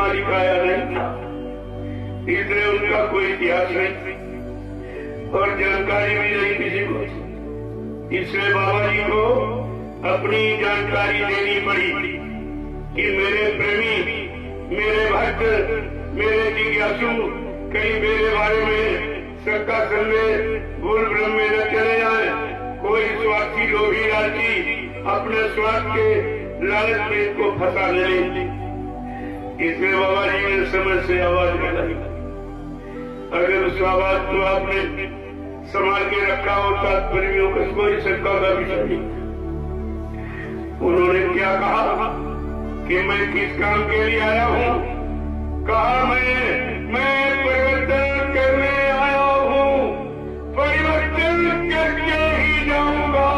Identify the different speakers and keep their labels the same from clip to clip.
Speaker 1: महिमा दिखाया नहीं था, इसलिए उनका कोई इतिहास नहीं और जानकारी भी नहीं किसी को। इसलिए बाबा जी को अपनी जानकारी देनी पड़ी कि मेरे प्रेमी, मेरे भक्त, मेरे जिज्ञासु कहीं मेरे बारे में शंका संदेह भूल भ्रम में न चले जाए, कोई स्वार्थी लोभी लालची अपने स्वार्थ के लालच में इसको फंसा ले। इसमें बाबा जी ने समझ से आवाज लगाई। अगर उस आवाज को आपने संभाल के रखा होता प्रेमियों को कोई शंका का विषय नहीं। उन्होंने क्या कहा कि मैं किस काम के लिए आया हूँ? कहा मैं परिवर्तन करने आया हूँ, परिवर्तन करके ही जाऊंगा।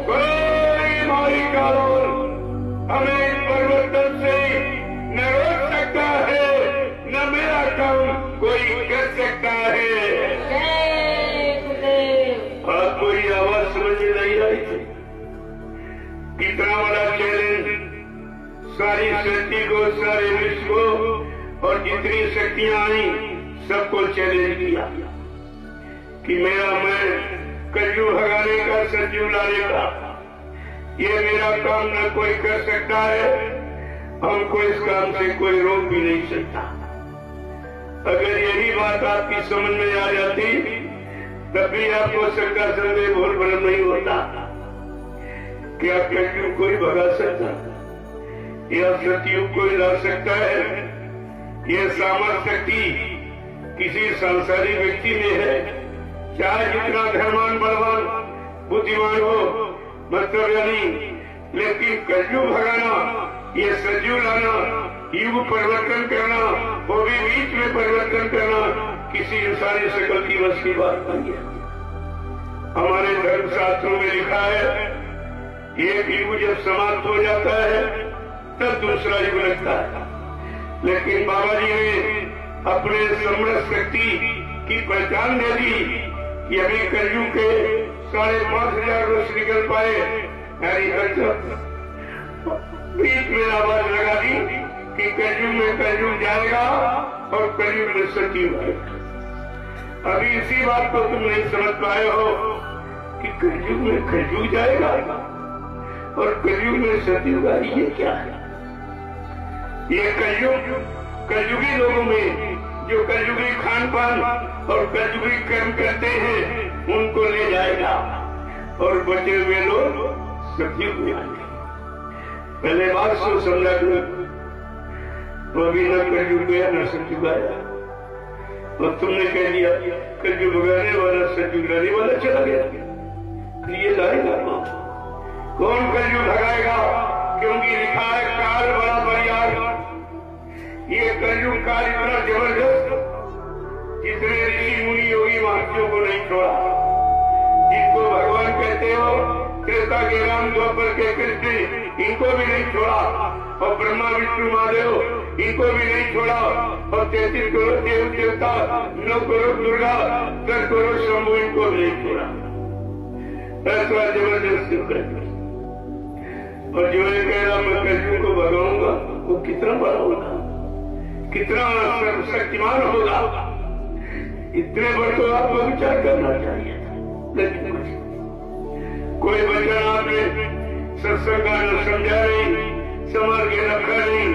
Speaker 1: कोई माई का हमें इस परिवर्तन से न रोक सकता है, न मेरा काम कोई कर सकता है। आपको ये आवाज समझ में नहीं आई थी? कितना बड़ा चैलेंज सारी सृष्टि को, सारे विश्व को और जितनी शक्तियां आई सबको चैलेंज किया कि मेरा मैं कलयुग भगाने का, सतयुग लाने का, ये मेरा काम न कोई कर सकता है, हमको इस काम से कोई रोक भी नहीं सकता। अगर यही बात आपकी समझ में आ जाती तब भी आपको शंका संदेह भूल भ्रम नहीं होता। क्या कलयुग कोई भगा सकता या सतयुग कोई ला सकता है? यह सामर्थ्य शक्ति किसी सांसारिक व्यक्ति में है, चाहे जितना धर्मान बलवान बुद्धिमान हो, मतलब नहीं, लेकिन कलयुग भगाना, ये सतयुग लाना, युग परिवर्तन करना, वो भी बीच में परिवर्तन करना किसी इंसानी शकल की बस की बात नहीं है। हमारे धर्मशास्त्रों में लिखा है एक युग जब समाप्त हो जाता है तब दूसरा युग लगता है। लेकिन बाबा जी ने अपने समृद्ध शक्ति की पहचान दे दी कि अभी कलयुग के 5,500 वर्ष निकल पाए, बीच में आवाज लगा दी कि कलयुग में कलयुग जाएगा और कलयुग में सतयुग आएगा। अभी इसी बात को तुम नहीं समझ पाए हो कि कलयुग में कलयुग जाएगा और कलयुग में सतयुग आई। ये क्या है? ये कलयुगी लोगों में जो कलयुगी खान पान और कलयुगी कर्म करते हैं उनको ले जाएगा और बचे हुए लोग सतयुग में आएंगे। पहले बात को समझा तो अभी न कलयुग गया न सतयुग आया, और तुमने कह दिया कलयुग भगाने वाला सतयुग लाने वाला चला गया। ये लाएगा कौन? कलयुग भगाएगा, क्योंकि लिखा है काल बड़ा बरियार। ये कलयुग काल इतना जबरदस्त जिसने ऋषि मुनि योगी महर्षियों को नहीं छोड़ा। जिसको भगवान कहते हो, त्रेता के राम, द्वापर के कृष्ण, इनको भी नहीं छोड़ा, और ब्रह्मा विष्णु महादेव इनको भी नहीं छोड़ा, और 33 करोड़ देव देवता, 9 करोड़ दुर्गा, 10 करोड़ शंभु, इनको भी नहीं छोड़ा। ऐसा जबरदस्त युग है। और जो ये कह रहा मैं कलयुग को भगाऊंगा, वो कितना बड़ा होगा, कितना शक्तिमान होगा, इतने बड़े तो आपको विचार करना चाहिए। लेकिन कोई वचन आपने सत्संग का न समझा नहीं, समझ के रखा नहीं,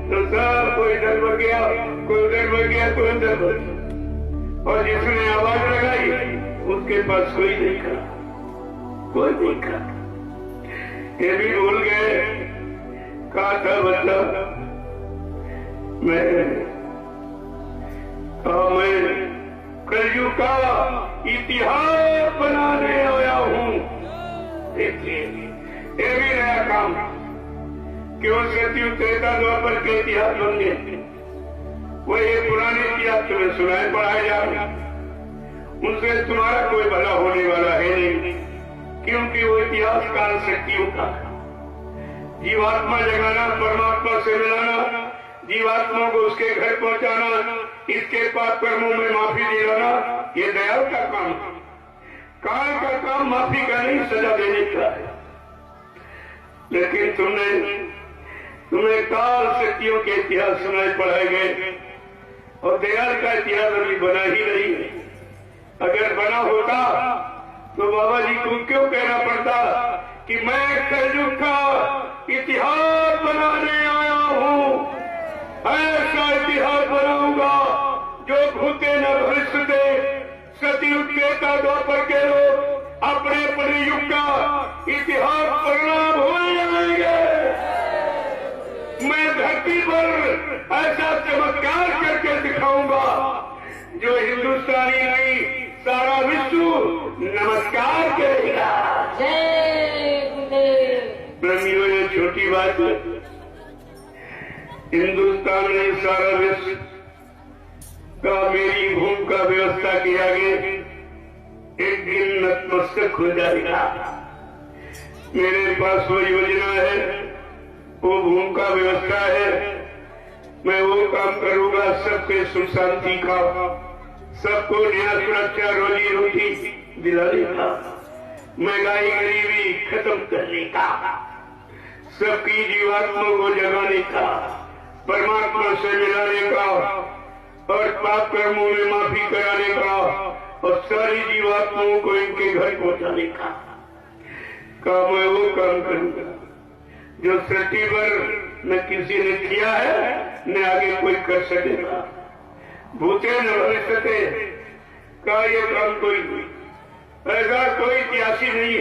Speaker 1: तो सब कोई इधर बढ़ गया, कोई उधर बढ़ गया, कोई उधर बढ़ गया, और जिसने आवाज लगाई उसके पास कोई नहीं खड़ा, कोई नहीं खड़ा। ये भी भूल गए कहा था बच्चा, मैं कलयुग का इतिहास बनाने आया हूँ। देखिए ये भी नया काम, क्यों सतयुग त्रेता द्वापर के इतिहास बन गए। वो ये पुराने इतिहास तुम्हें सुनाए पढ़ाए जा रहे, उनसे तुम्हारा कोई भला होने वाला है नहीं, क्योंकि वो इतिहास काल शक्तियों का। जीवात्मा जगाना, परमात्मा से मिलाना, जीवात्मा को उसके घर पहुंचाना, इसके पाप कर्मों में माफी दिलाना, ये दयाल का काम है। काल का काम माफी का नहीं, सजा देने का है। लेकिन तुमने तुम्हें काल शक्तियों के इतिहास सुनाए पढ़ाए गए और दयाल का इतिहास अभी बना ही नहीं है। अगर बना होता तो बाबा जी को क्यों कहना पड़ता कि मैं कलयुग का इतिहास बनाने आया हूँ। ऐसा इतिहास बनाऊंगा जो भूते न भविष्य दे। सतयुग त्रेता द्वापर के लोग अपने अपने युग का इतिहास पढ़ना भूल जाएंगे। मैं धरती पर ऐसा चमत्कार करके दिखाऊंगा जो हिंदुस्तानी नहीं सारा विश्व नमस्कार करेगा। प्रेमियों, ये छोटी बात है। हिंदुस्तान ने सारा विश्व का मेरी भूमि का व्यवस्था के आगे एक दिन नतमस्तक हो जाएगा। मेरे पास वो योजना है, वो भूमि का व्यवस्था है। मैं वो काम करूंगा सबके सुख शांति का, सबको न्याय सुरक्षा रोजी रोटी दिलाने का, महंगाई गरीबी खत्म करने का, सबकी जीवात्माओं को जगाने का, परमात्मा से मिलाने का और पाप कर्मों में माफी कराने का और सारी जीवात्माओं को इनके घर पहुंचाने का काम मैं वो काम करूंगा जो सृष्टि पर न किसी ने किया है न आगे कोई कर सकेगा। भूते न भविष्य का ये काम कोई ऐसा कोई इतिहासी नहीं है।